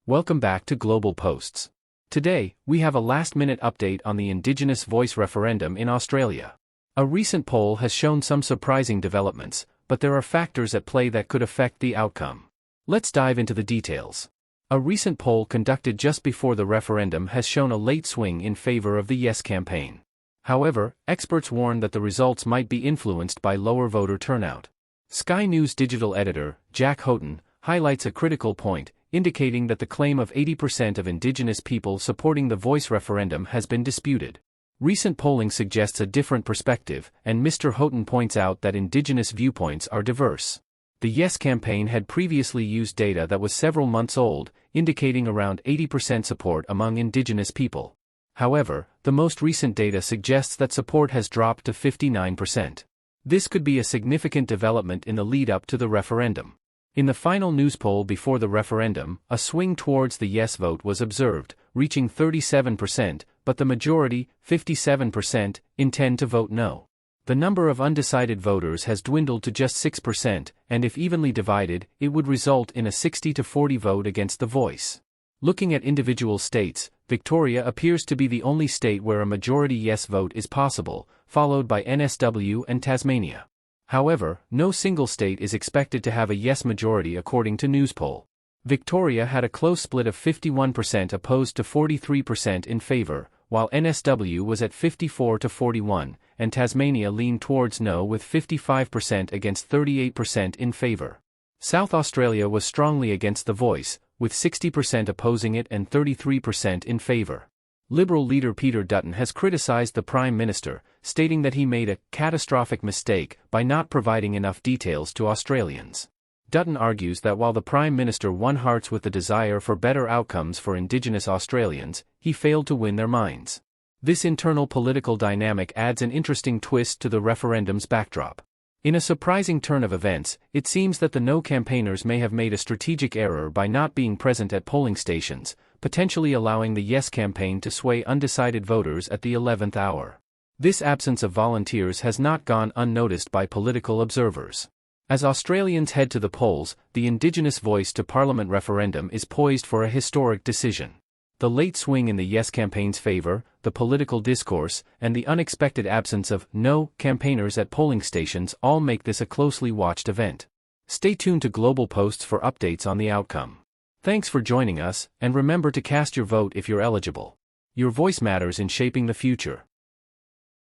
Welcome back to Global Posts. Today, we have a last-minute update on the Indigenous Voice referendum in Australia. A recent poll has shown some surprising developments, but there are factors at play that could affect the outcome. Let's dive into the details. A recent poll conducted just before the referendum has shown a late swing in favor of the Yes campaign. However, experts warn that the results might be influenced by lower voter turnout. Sky News digital editor, Jack Houghton, highlights a critical point, indicating that the claim of 80% of Indigenous people supporting the Voice referendum has been disputed. Recent polling suggests a different perspective, and Mr. Houghton points out that Indigenous viewpoints are diverse. The Yes campaign had previously used data that was several months old, indicating around 80% support among Indigenous people. However, the most recent data suggests that support has dropped to 59%. This could be a significant development in the lead-up to the referendum. In the final news poll before the referendum, a swing towards the Yes vote was observed, reaching 37%, but the majority, 57%, intend to vote No. The number of undecided voters has dwindled to just 6%, and if evenly divided, it would result in a 60-40 vote against the Voice. Looking at individual states, Victoria appears to be the only state where a majority Yes vote is possible, followed by NSW and Tasmania. However, no single state is expected to have a Yes majority according to Newspoll. Victoria had a close split of 51% opposed to 43% in favor, while NSW was at 54-41, and Tasmania leaned towards No with 55% against 38% in favor. South Australia was strongly against the Voice, with 60% opposing it and 33% in favor. Liberal leader Peter Dutton has criticized the Prime Minister, stating that he made a catastrophic mistake by not providing enough details to Australians. Dutton argues that while the Prime Minister won hearts with the desire for better outcomes for Indigenous Australians, he failed to win their minds. This internal political dynamic adds an interesting twist to the referendum's backdrop. In a surprising turn of events, it seems that the No campaigners may have made a strategic error by not being present at polling stations, potentially allowing the Yes campaign to sway undecided voters at the 11th hour. This absence of volunteers has not gone unnoticed by political observers. As Australians head to the polls, the Indigenous Voice to Parliament referendum is poised for a historic decision. The late swing in the Yes campaign's favor, the political discourse, and the unexpected absence of No campaigners at polling stations all make this a closely watched event. Stay tuned to Global Posts for updates on the outcome. Thanks for joining us, and remember to cast your vote if you're eligible. Your voice matters in shaping the future.